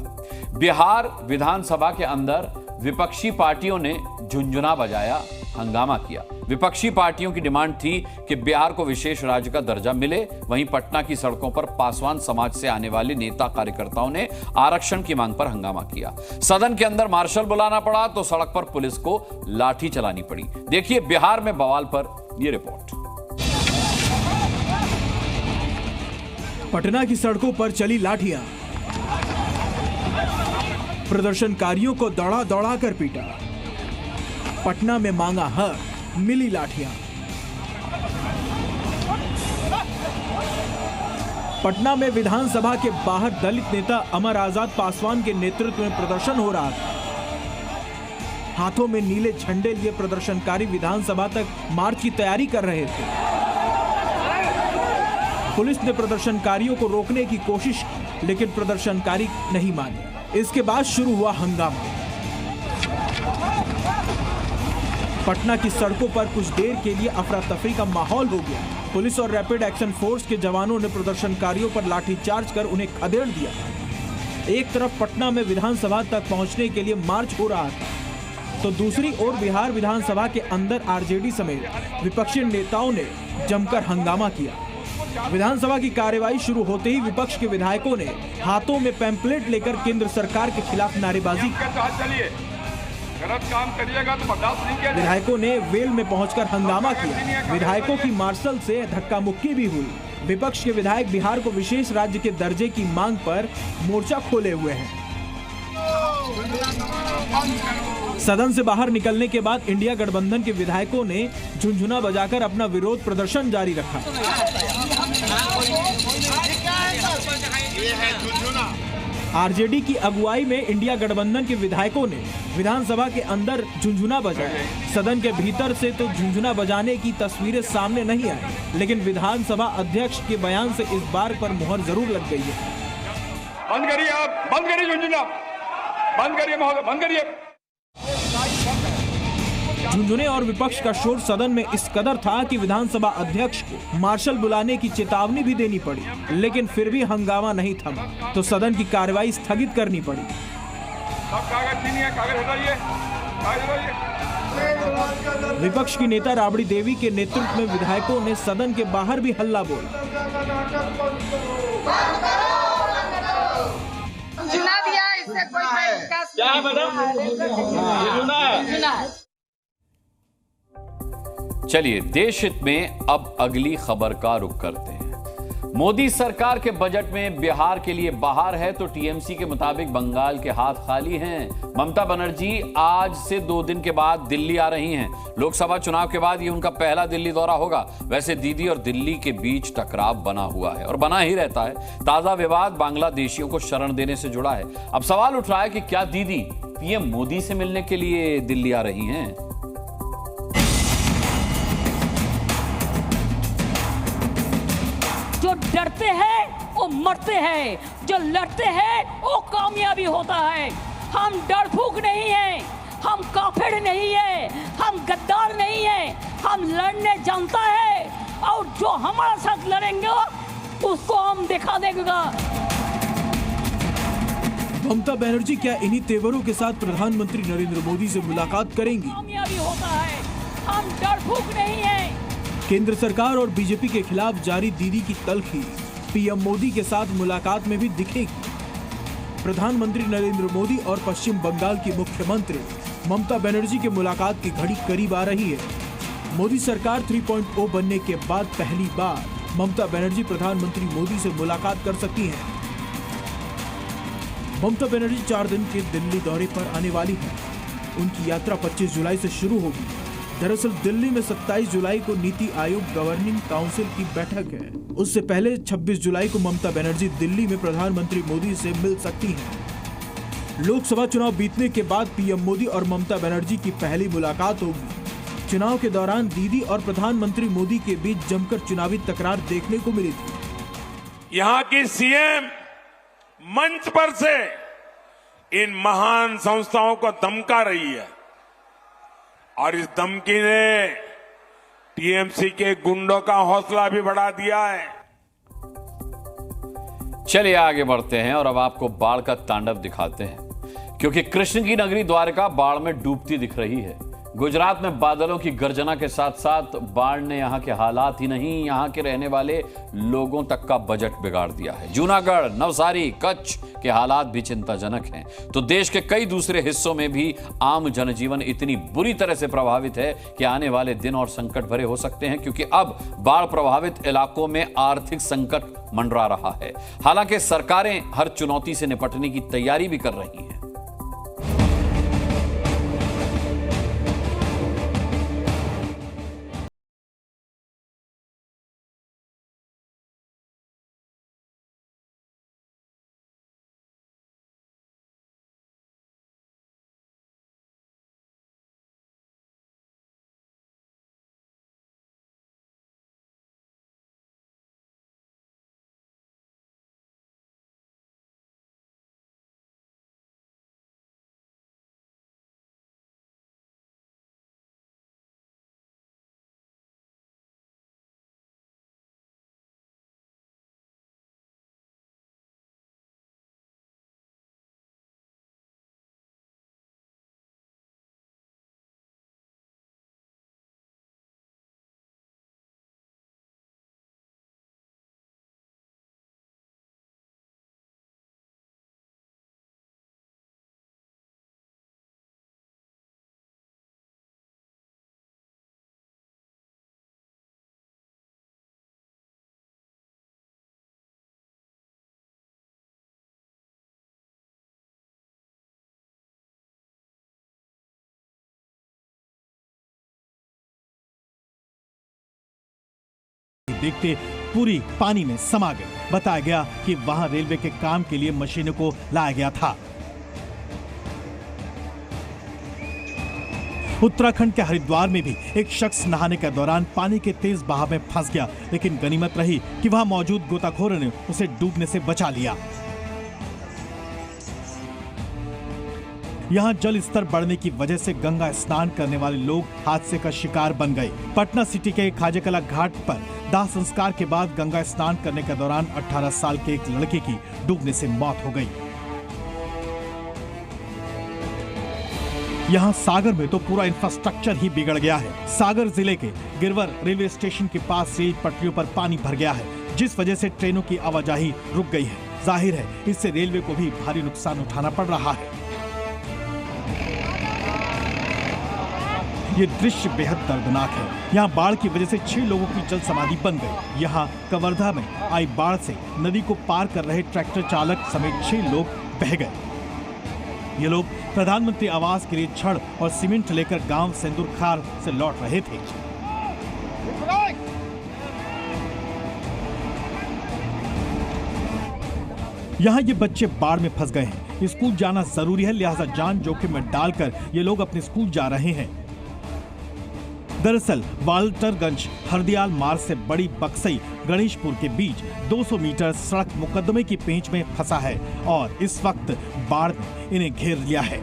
बिहार विधानसभा के अंदर विपक्षी पार्टियों ने झुंझुना बजाया, हंगामा किया। विपक्षी पार्टियों की डिमांड थी कि बिहार को विशेष राज्य का दर्जा मिले। वहीं पटना की सड़कों पर पासवान समाज से आने वाले नेता कार्यकर्ताओं ने आरक्षण की मांग पर हंगामा किया। सदन के अंदर मार्शल बुलाना पड़ा तो सड़क पर पुलिस को लाठी चलानी पड़ी। देखिए बिहार में बवाल पर यह रिपोर्ट।
पटना की सड़कों पर चली लाठियां, प्रदर्शनकारियों को दौड़ा दौड़ा कर पीटा। पटना में मांगा हक, मिली लाठियां। पटना में विधानसभा के बाहर दलित नेता अमर आजाद पासवान के नेतृत्व में प्रदर्शन हो रहा था। हाथों में नीले झंडे लिए प्रदर्शनकारी विधानसभा तक मार्च की तैयारी कर रहे थे। पुलिस ने प्रदर्शनकारियों को रोकने की कोशिश की, लेकिन प्रदर्शनकारी नहीं माने। इसके बाद शुरू हुआ हंगामा। पटना की सड़कों पर कुछ देर के लिए अफरा तफरी का माहौल हो गया। पुलिस और रैपिड एक्शन फोर्स के जवानों ने प्रदर्शनकारियों पर लाठीचार्ज कर उन्हें खदेड़ दिया। एक तरफ पटना में विधानसभा तक पहुंचने के लिए मार्च हो रहा था, तो दूसरी ओर बिहार विधानसभा के अंदर आरजेडी समेत विपक्षी नेताओं ने जमकर हंगामा किया। विधानसभा की कार्यवाही शुरू होते ही विपक्ष के विधायकों ने हाथों में पैम्पलेट लेकर केंद्र सरकार के खिलाफ नारेबाजी की।
गलत काम करिएगा तो बर्दाश्त नहीं किया।
विधायकों ने वेल में पहुंचकर हंगामा किया। विधायकों की मार्शल से धक्का मुक्की भी हुई। विपक्ष के विधायक बिहार को विशेष राज्य के दर्जे की मांग पर मोर्चा खोले हुए हैं। सदन से बाहर निकलने के बाद इंडिया गठबंधन के विधायकों ने झुंझुना बजाकर अपना विरोध प्रदर्शन जारी रखा। आरजेडी की अगुवाई में इंडिया गठबंधन के विधायकों ने विधानसभा के अंदर झुंझुना बजाया। सदन के भीतर से तो झुंझुना बजाने की तस्वीरें सामने नहीं आई, लेकिन विधानसभा अध्यक्ष के बयान से इस बार पर मुहर जरूर लग गई है।
बंद करिए, आप बंद करिए झुंझुना, बंद करिए महोदय, बंद करिए।
झुंझुने और विपक्ष का शोर सदन में इस कदर था कि विधानसभा अध्यक्ष को मार्शल बुलाने की चेतावनी भी देनी पड़ी, लेकिन फिर भी हंगामा नहीं थमा, तो सदन की कार्यवाही स्थगित करनी पड़ी। विपक्ष की नेता राबड़ी देवी के नेतृत्व में विधायकों ने सदन के बाहर भी हल्ला बोला।
चलिए देश हित में अब अगली खबर का रुख करते हैं। मोदी सरकार के बजट में बिहार के लिए बहार है तो टीएमसी के मुताबिक बंगाल के हाथ खाली हैं। ममता बनर्जी आज से 2 दिन के बाद दिल्ली आ रही हैं। लोकसभा चुनाव के बाद ये उनका पहला दिल्ली दौरा होगा। वैसे दीदी और दिल्ली के बीच टकराव बना हुआ है और बना ही रहता है। ताजा विवाद बांग्लादेशियों को शरण देने से जुड़ा है। अब सवाल उठ रहा है कि क्या दीदी पीएम मोदी से मिलने के लिए दिल्ली आ रही हैं?
जो डरते हैं वो मरते हैं, जो लड़ते हैं वो कामयाबी होता है। हम डरफूक नहीं हैं, हम काफिर नहीं हैं, हम गद्दार नहीं हैं, हम लड़ने जानता है और जो हमारे साथ लड़ेंगे उसको हम दिखा देंगे।
ममता बनर्जी क्या इन्हीं तेवरों के साथ प्रधानमंत्री नरेंद्र मोदी से मुलाकात करेंगी?
कामयाबी होता है, हम डरफूक नहीं हैं।
केंद्र सरकार और बीजेपी के खिलाफ जारी दीदी की तलखी पीएम मोदी के साथ मुलाकात में भी दिखेगी। प्रधानमंत्री नरेंद्र मोदी और पश्चिम बंगाल की मुख्यमंत्री ममता बनर्जी की मुलाकात की घड़ी करीब आ रही है। मोदी सरकार 3.0 बनने के बाद पहली बार ममता बनर्जी प्रधानमंत्री मोदी से मुलाकात कर सकती हैं। ममता बनर्जी 4 दिन के दिल्ली दौरे पर आने वाली है। उनकी यात्रा 25 जुलाई से शुरू होगी। दरअसल दिल्ली में 27 जुलाई को नीति आयोग गवर्निंग काउंसिल की बैठक है। उससे पहले 26 जुलाई को ममता बनर्जी दिल्ली में प्रधानमंत्री मोदी से मिल सकती हैं। लोकसभा चुनाव बीतने के बाद पीएम मोदी और ममता बनर्जी की पहली मुलाकात होगी। चुनाव के दौरान दीदी और प्रधानमंत्री मोदी के बीच जमकर चुनावी तकरार देखने को मिली थी।
यहाँ की सीएम मंच पर से इन महान संस्थाओं को धमका रही है और इस धमकी ने टीएमसी के गुंडों का हौसला भी बढ़ा दिया है।
चलिए आगे बढ़ते हैं और अब आपको बाढ़ का तांडव दिखाते हैं, क्योंकि कृष्ण की नगरी द्वारका बाढ़ में डूबती दिख रही है। गुजरात में बादलों की गर्जना के साथ साथ बाढ़ ने यहां के हालात ही नहीं, यहां के रहने वाले लोगों तक का बजट बिगाड़ दिया है। जूनागढ़, नवसारी, कच्छ के हालात भी चिंताजनक हैं। तो देश के कई दूसरे हिस्सों में भी आम जनजीवन इतनी बुरी तरह से प्रभावित है कि आने वाले दिन और संकट भरे हो सकते हैं, क्योंकि अब बाढ़ प्रभावित इलाकों में आर्थिक संकट मंडरा रहा है। हालांकि सरकारें हर चुनौती से निपटने की तैयारी भी कर रही हैं।
देखते पूरी पानी में समा गई। बताया गया कि वहां रेलवे के काम के लिए मशीनों को लाया गया था। उत्तराखंड के हरिद्वार में भी एक शख्स नहाने के दौरान पानी के तेज बहाव में फंस गया, लेकिन गनीमत रही कि वहां मौजूद गोताखोरों ने उसे डूबने से बचा लिया। यहाँ जल स्तर बढ़ने की वजह से गंगा स्नान करने वाले लोग हादसे का शिकार बन गए। पटना सिटी के खाजेकला घाट पर दाह संस्कार के बाद गंगा स्नान करने के दौरान 18 साल के एक लड़के की डूबने से मौत हो गई। यहाँ सागर में तो पूरा इंफ्रास्ट्रक्चर ही बिगड़ गया है। सागर जिले के गिरवर रेलवे स्टेशन के पास रेल पटरियों पर पानी भर गया है, जिस वजह से ट्रेनों की आवाजाही रुक गई है। जाहिर है इससे रेलवे को भी भारी नुकसान उठाना पड़ रहा है। ये दृश्य बेहद दर्दनाक है। यहाँ बाढ़ की वजह से 6 लोगों की जल समाधि बन गई। यहाँ कवर्धा में आई बाढ़ से नदी को पार कर रहे ट्रैक्टर चालक समेत 6 लोग बह गए। ये लोग प्रधानमंत्री आवास के लिए छड़ और सीमेंट लेकर गांव सेंदुरखार से लौट रहे थे। यहाँ ये बच्चे बाढ़ में फंस गए हैं। स्कूल जाना जरूरी है, लिहाजा जान जोखिम में डालकर ये लोग अपने स्कूल जा रहे हैं। दरअसल वाल्टरगंज हरदियाल मार्ग से बड़ी बक्सई गणेशपुर के बीच 200 मीटर सड़क मुकदमे की पेंच में फंसा है और इस वक्त बाढ़ ने इन्हें घेर लिया है।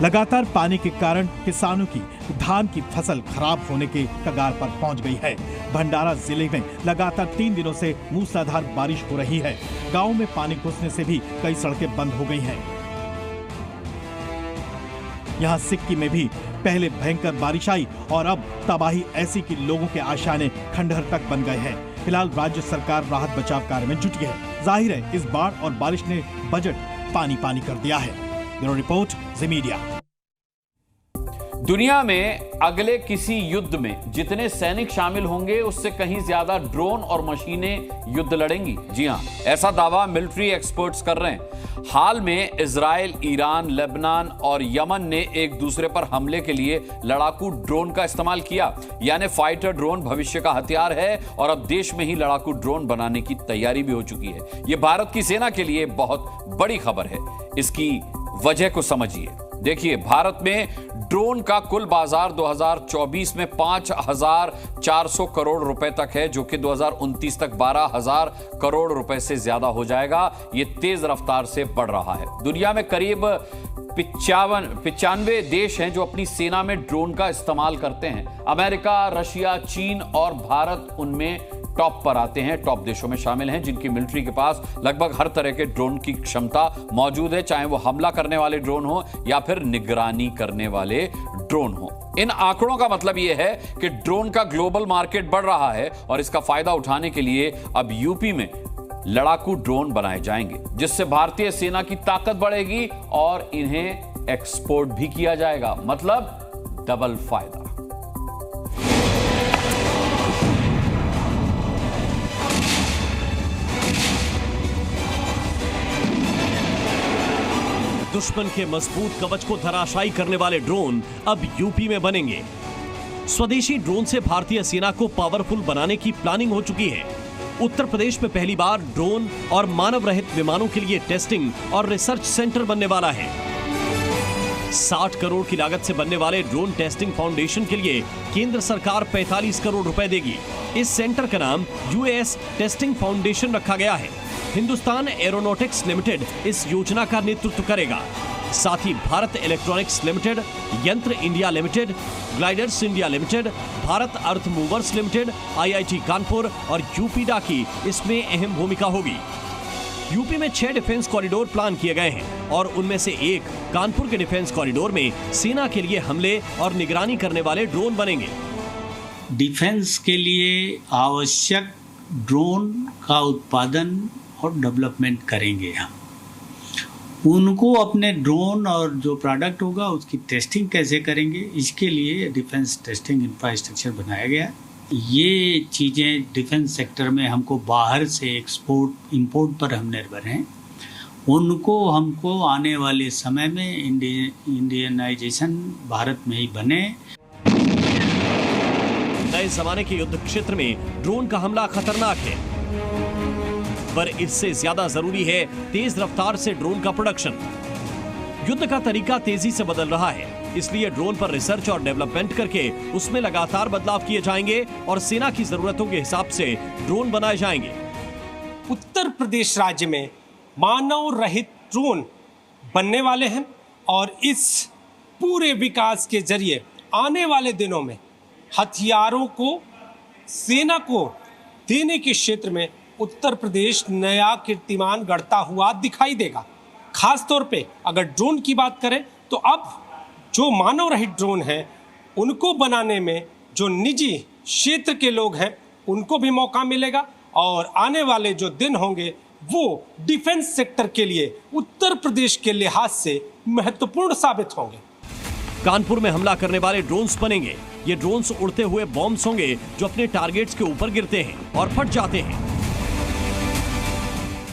लगातार पानी के कारण किसानों की धान की फसल खराब होने के कगार पर पहुंच गई है। भंडारा जिले में लगातार 3 दिनों से मूसलाधार बारिश हो रही है। गांव में पानी घुसने से भी कई सड़कें बंद हो गई हैं। यहाँ सिक्की में भी पहले भयंकर बारिश आई और अब तबाही ऐसी कि लोगों के आशाएं खंडहर तक बन गए हैं। फिलहाल राज्य सरकार राहत बचाव कार्य में जुटी है। जाहिर है इस बाढ़ और बारिश ने बजट पानी पानी कर दिया है। ब्यूरो रिपोर्ट, जी मीडिया।
दुनिया में अगले किसी युद्ध में जितने सैनिक शामिल होंगे उससे कहीं ज्यादा ड्रोन और मशीनें युद्ध लड़ेंगी। जी हां, ऐसा दावा मिलिट्री एक्सपर्ट्स कर रहे हैं। हाल में इजराइल, ईरान, लेबनान और यमन ने एक दूसरे पर हमले के लिए लड़ाकू ड्रोन का इस्तेमाल किया। यानी फाइटर ड्रोन भविष्य का हथियार है और अब देश में ही लड़ाकू ड्रोन बनाने की तैयारी भी हो चुकी है। यह भारत की सेना के लिए बहुत बड़ी खबर है। इसकी वजह को समझिए। देखिए, भारत में ड्रोन का कुल बाजार 2024 में 5,400 करोड़ रुपए तक है, जो कि 2029 तक 12,000 करोड़ रुपए से ज्यादा हो जाएगा। ये तेज रफ्तार से बढ़ रहा है। दुनिया में करीब 95 देश हैं जो अपनी सेना में ड्रोन का इस्तेमाल करते हैं। अमेरिका, रशिया, चीन और भारत उनमें टॉप पर आते हैं। टॉप देशों में शामिल हैं जिनकी मिलिट्री के पास लगभग हर तरह के ड्रोन की क्षमता मौजूद है, चाहे वो हमला करने वाले ड्रोन हो या फिर निगरानी करने वाले ड्रोन हो। इन आंकड़ों का मतलब यह है कि ड्रोन का ग्लोबल मार्केट बढ़ रहा है और इसका फायदा उठाने के लिए अब यूपी में लड़ाकू ड्रोन बनाए जाएंगे, जिससे भारतीय सेना की ताकत बढ़ेगी और इन्हें एक्सपोर्ट भी किया जाएगा। मतलब डबल फायदा।
दुश्मन के मजबूत कवच को धराशायी करने वाले ड्रोन अब यूपी में बनेंगे। स्वदेशी ड्रोन से भारतीय सेना को पावरफुल बनाने की प्लानिंग हो चुकी है। उत्तर प्रदेश में पहली बार ड्रोन और मानव रहित विमानों के लिए टेस्टिंग और रिसर्च सेंटर बनने वाला है। 60 करोड़ की लागत से बनने वाले ड्रोन टेस्टिंग फाउंडेशन के लिए केंद्र सरकार 45 करोड़ रुपए देगी। इस सेंटर का नाम यूएस टेस्टिंग फाउंडेशन रखा गया है। हिंदुस्तान एरोनॉटिक्स लिमिटेड इस योजना का नेतृत्व करेगा। साथ ही Bharat electronics limited, Yantra India limited, gliders India limited, Bharat earth movers limited, IIT Kanpur और यूपीडा की इसमें अहम भूमिका होगी। यूपी में 6 डिफेंस कॉरिडोर प्लान किए गए हैं और उनमें से एक कानपुर के डिफेंस कॉरिडोर में सेना के लिए हमले और निगरानी करने वाले ड्रोन बनेंगे।
डिफेंस के लिए आवश्यक ड्रोन का उत्पादन और डेवलपमेंट करेंगे हम। उनको अपने ड्रोन और जो प्रोडक्ट होगा उसकी टेस्टिंग कैसे करेंगे, इसके लिए डिफेंस टेस्टिंग इंफ्रास्ट्रक्चर बनाया गया। ये चीज़ें डिफेंस सेक्टर में हमको बाहर से एक्सपोर्ट इंपोर्ट पर हम निर्भर हैं, उनको हमको आने वाले समय में इंडियनाइजेशन भारत में ही बने।
नए जमाने के युद्ध क्षेत्र में ड्रोन का हमला खतरनाक है, पर इससे ज्यादा जरूरी है तेज रफ्तार से ड्रोन का प्रोडक्शन। युद्ध का तरीका तेजी से बदल रहा है, इसलिए ड्रोन पर रिसर्च और डेवलपमेंट करके उसमें लगातार बदलाव किए जाएंगे और सेना की जरूरतों के हिसाब से ड्रोन बनाए जाएंगे।
उत्तर प्रदेश राज्य में मानव रहित ड्रोन बनने वाले हैं और इस पूरे विकास के जरिए आने वाले दिनों में हथियारों को सेना को देने के क्षेत्र में उत्तर प्रदेश नया कीर्तिमान गढ़ता हुआ दिखाई देगा। खास तौर पे अगर ड्रोन की बात करें तो अब जो मानव रहित ड्रोन हैं उनको बनाने में जो निजी क्षेत्र के लोग हैं उनको भी मौका मिलेगा और आने वाले जो दिन होंगे वो डिफेंस सेक्टर के लिए उत्तर प्रदेश के लिहाज से महत्वपूर्ण साबित होंगे।
कानपुर में हमला करने वाले ड्रोन्स बनेंगे। ये ड्रोन्स उड़ते हुए बॉम्ब्स होंगे जो अपने टारगेट्स के ऊपर गिरते हैं और फट जाते हैं।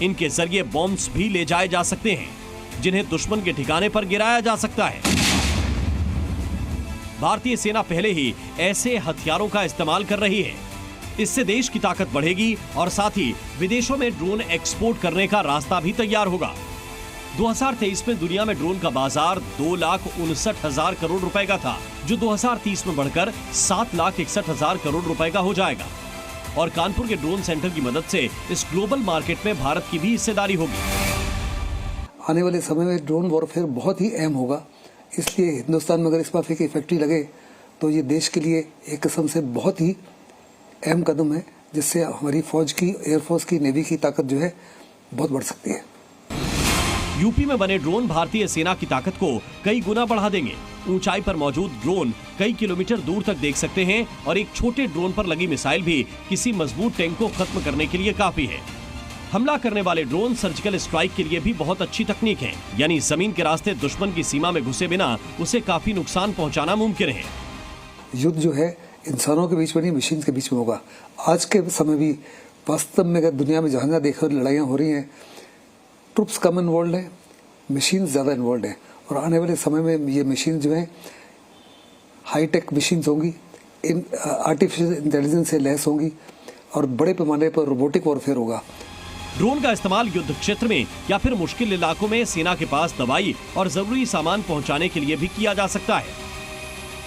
इनके जरिए बॉम्ब्स भी ले जाए जा सकते हैं जिन्हें दुश्मन के ठिकाने पर गिराया जा सकता है। भारतीय सेना पहले ही ऐसे हथियारों का इस्तेमाल कर रही है। इससे देश की ताकत बढ़ेगी और साथ ही विदेशों में ड्रोन एक्सपोर्ट करने का रास्ता भी तैयार होगा। 2023 में दुनिया में ड्रोन का बाजार 2,59,000 करोड़ रुपए का था, जो 2030 में बढ़कर 7,61,000 करोड़ रुपए का हो जाएगा। और कानपुर के ड्रोन सेंटर की मदद से इस ग्लोबल मार्केट में भारत की भी हिस्सेदारी होगी।
आने वाले समय में ड्रोन वॉरफेयर बहुत ही अहम होगा, इसलिए हिंदुस्तान में अगर इस बात की फैक्ट्री लगे तो ये देश के लिए एक किस्म से बहुत ही अहम कदम है, जिससे हमारी फौज की, एयरफोर्स की, नेवी की ताकत जो है बहुत बढ़ सकती है।
यूपी में बने ड्रोन भारतीय सेना की ताकत को कई गुना बढ़ा देंगे। ऊंचाई पर मौजूद ड्रोन कई किलोमीटर दूर तक देख सकते हैं और एक छोटे ड्रोन पर लगी मिसाइल भी किसी मजबूत टैंक को खत्म करने के लिए काफी है। हमला करने वाले ड्रोन सर्जिकल स्ट्राइक के लिए भी बहुत अच्छी तकनीक है, यानी जमीन के रास्ते दुश्मन की सीमा में घुसे बिना उसे काफी नुकसान पहुंचाना मुमकिन है।
युद्ध जो है इंसानों के बीच में नहीं, मशीन के बीच में होगा। आज के समय भी वास्तव में अगर दुनिया में जहां देखो लड़ाइयाँ हो रही हैं, ट्रुप्स कम इन्वॉल्व है, मशीन ज़्यादा इन्वॉल्व है। और आने वाले समय में ये मशीन जो है हाईटेक मशीन होंगी, इन आर्टिफिशियल इंटेलिजेंस से लैस होंगी और बड़े पैमाने पर रोबोटिक वॉरफेयर होगा।
ड्रोन का इस्तेमाल युद्ध क्षेत्र में या फिर मुश्किल इलाकों में सेना के पास दवाई और जरूरी सामान पहुंचाने के लिए भी किया जा सकता है।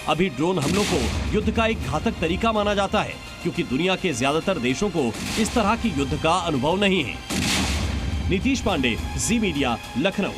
अभी ड्रोन हमलों को युद्ध का एक घातक तरीका माना जाता है, क्योंकि दुनिया के ज्यादातर देशों को इस तरह की युद्ध का अनुभव नहीं है। नीतीश पांडे, जी मीडिया, लखनऊ।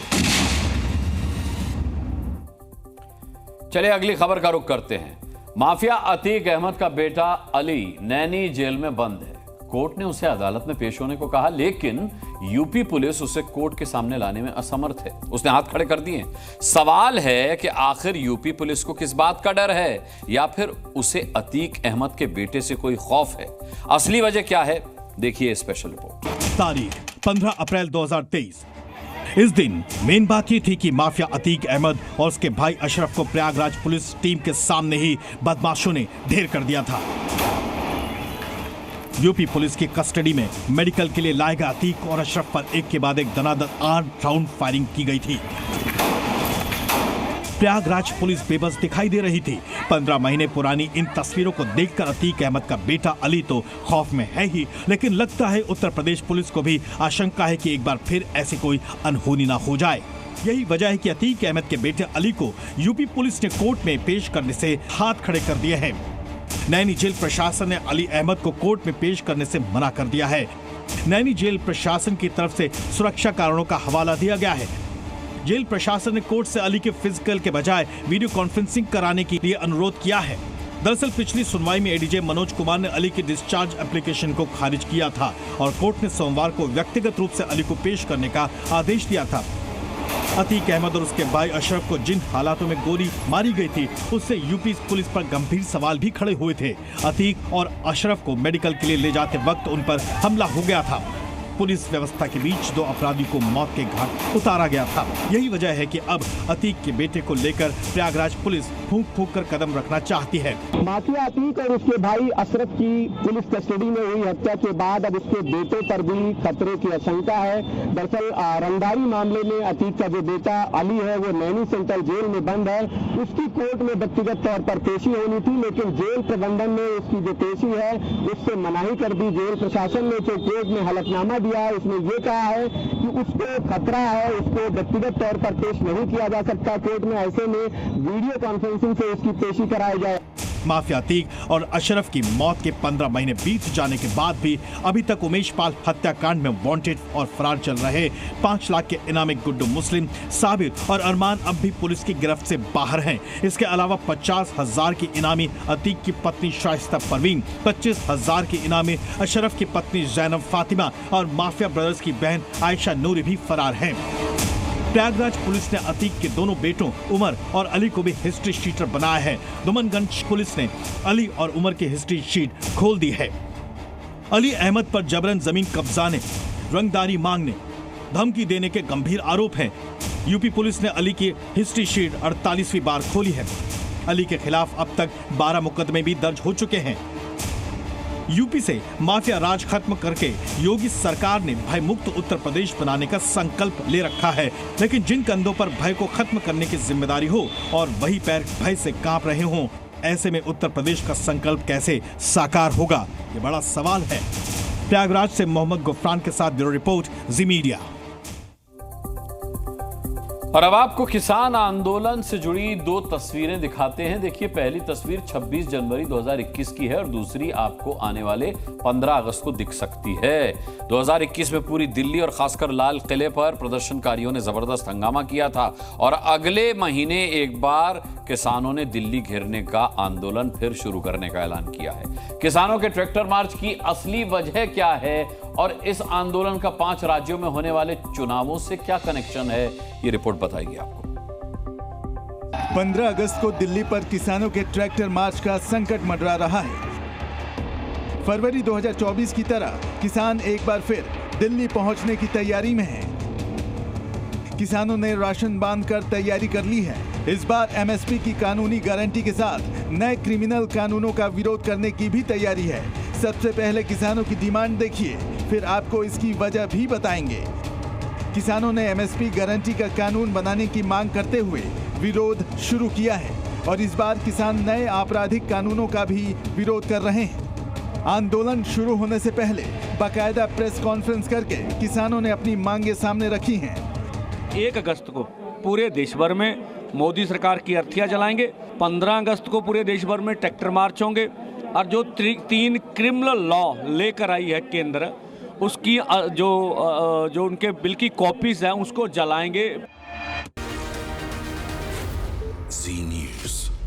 चलिए अगली खबर का रुख करते हैं। माफिया अतीक अहमद का बेटा अली नैनी जेल में बंद है। कोर्ट ने उसे अदालत में पेश होने को कहा, लेकिन यूपी पुलिस उसे कोर्ट के सामने लाने में असमर्थ है। उसने हाथ खड़े कर दिए। सवाल है कि आखिर यूपी पुलिस को किस बात का डर है, या फिर उसे अतीक अहमद के बेटे से कोई खौफ है? असली वजह क्या है, देखिए स्पेशल रिपोर्ट।
तारीख 15 अप्रैल 2023। इस दिन मेन बात ये थी कि माफिया अतीक अहमद और उसके भाई अशरफ को प्रयागराज पुलिस टीम के सामने ही बदमाशों ने ढेर कर दिया था। यूपी पुलिस की कस्टडी में मेडिकल के लिए लाए गए अतीक और अशरफ पर एक के बाद एक दनादन 8 राउंड फायरिंग की गई थी। प्रयागराज पुलिस बेबस दिखाई दे रही थी। 15 महीने पुरानी इन तस्वीरों को देखकर अतीक अहमद का बेटा अली तो खौफ में है ही, लेकिन लगता है उत्तर प्रदेश पुलिस को भी आशंका है कि एक बार फिर ऐसी कोई अनहोनी ना हो जाए। यही वजह है कि अतीक अहमद के बेटे अली को यूपी पुलिस ने कोर्ट में पेश करने से हाथ खड़े कर दिए हैं। नैनी जेल प्रशासन ने अली अहमद को कोर्ट में पेश करने से मना कर दिया है। नैनी जेल प्रशासन की तरफ से सुरक्षा कारणों का हवाला दिया गया है। जेल प्रशासन ने कोर्ट से अली के फिजिकल के बजाय वीडियो कॉन्फ्रेंसिंग कराने के लिए अनुरोध किया है। दरअसल पिछली सुनवाई में एडीजे मनोज कुमार ने अली की डिस्चार्ज एप्लीकेशन को खारिज किया था और कोर्ट ने सोमवार को व्यक्तिगत रूप से अली को पेश करने का आदेश दिया था। अतीक अहमद और उसके भाई अशरफ को जिन हालातों में गोली मारी गई थी, उससे यूपी पुलिस पर गंभीर सवाल भी खड़े हुए थे। अतीक और अशरफ को मेडिकल के लिए ले जाते वक्त उन पर हमला हो गया था। पुलिस व्यवस्था के बीच 2 अपराधी को मौत के घाट उतारा गया था। यही वजह है कि अब अतीक के बेटे को लेकर प्रयागराज पुलिस फूंक फूंक कर कदम रखना चाहती है।
माफिया अतीक और उसके भाई अशरफ की पुलिस कस्टडी में हुई हत्या के बाद अब उसके बेटे पर भी खतरे की आशंका है। दरअसल रंगदारी मामले में अतीक का जो बेटा अली है वो नैनी सेंट्रल जेल में बंद है। उसकी कोर्ट में व्यक्तिगत तौर पर पेशी होनी थी, लेकिन जेल प्रबंधन ने उसकी जो पेशी है उससे मनाही कर दी। जेल प्रशासन ने जो कोर्ट में हलफनामा उसमें ये कहा है कि उसको खतरा है, उसको व्यक्तिगत तौर पर पेश नहीं किया जा सकता कोर्ट में। ऐसे में वीडियो कॉन्फ्रेंसिंग से उसकी पेशी कराई जाए।
माफिया अतीक और अशरफ की मौत के 15 महीने बीत जाने के बाद भी अभी तक उमेश पाल हत्याकांड में वांटेड और फरार चल रहे 5 लाख के इनामी गुड्डू मुस्लिम, साबिर और अरमान अब भी पुलिस की गिरफ्त से बाहर हैं। इसके अलावा 50,000 की इनामी अतीक की पत्नी शाइस्ता परवीन, 25,000 की इनामी अशरफ की पत्नी जैनब फातिमा और माफिया ब्रदर्स की बहन आयशा नूरी भी फरार हैं। प्रयागराज पुलिस ने अतीक के दोनों बेटों उमर और अली को भी हिस्ट्री शीटर बनाया है। दुमनगंज पुलिस ने अली और उमर की हिस्ट्री शीट खोल दी है। अली अहमद पर जबरन जमीन कब्जाने, रंगदारी मांगने, धमकी देने के गंभीर आरोप हैं। यूपी पुलिस ने अली की हिस्ट्री शीट 48वीं बार खोली है। अली के खिलाफ अब तक 12 मुकदमे भी दर्ज हो चुके हैं। यूपी से माफिया राज खत्म करके योगी सरकार ने भय मुक्त उत्तर प्रदेश बनाने का संकल्प ले रखा है, लेकिन जिन कंधों पर भय को खत्म करने की जिम्मेदारी हो और वही पैर भय से कांप रहे हों, ऐसे में उत्तर प्रदेश का संकल्प कैसे साकार होगा, ये बड़ा सवाल है। प्रयागराज से मोहम्मद गुफरान के साथ ब्यूरो रिपोर्ट, जी मीडिया।
और अब आपको किसान आंदोलन से जुड़ी 2 तस्वीरें दिखाते हैं। देखिए, पहली तस्वीर 26 जनवरी 2021 की है और दूसरी आपको आने वाले 15 अगस्त को दिख सकती है। 2021 में पूरी दिल्ली और खासकर लाल किले पर प्रदर्शनकारियों ने जबरदस्त हंगामा किया था और अगले महीने एक बार किसानों ने दिल्ली घेरने का आंदोलन फिर शुरू करने का ऐलान किया है। किसानों के ट्रैक्टर मार्च की असली वजह क्या है और इस आंदोलन का 5 राज्यों में होने वाले चुनावों से क्या कनेक्शन है, ये रिपोर्ट बताएगी आपको।
15 अगस्त को दिल्ली पर किसानों के ट्रैक्टर मार्च का संकट मंडरा रहा है। फरवरी 2024 की तरह किसान एक बार फिर दिल्ली पहुंचने की तैयारी में हैं। किसानों ने राशन बांधकर तैयारी कर ली है। इस बार एमएसपी की कानूनी गारंटी के साथ नए क्रिमिनल कानूनों का विरोध करने की भी तैयारी है। सबसे पहले किसानों की डिमांड देखिए, फिर आपको इसकी वजह भी बताएंगे। किसानों ने एमएसपी गारंटी का कानून बनाने की मांग करते हुए विरोध शुरू किया है और इस बार किसान नए आपराधिक कानूनों का भी विरोध कर रहे हैं। आंदोलन शुरू होने से पहले बाकायदा प्रेस कॉन्फ्रेंस करके किसानों ने अपनी मांगे सामने रखी हैं।
1 अगस्त को पूरे देश भर में मोदी सरकार की अर्थियां जलाएंगे। 15 अगस्त को पूरे देश भर में ट्रैक्टर मार्च होंगे और जो 3 क्रिमिनल लॉ लेकर आई है केंद्र, उसकी जो उनके बिल की कॉपीज हैं उसको जलाएंगे।
जी न्यूज़।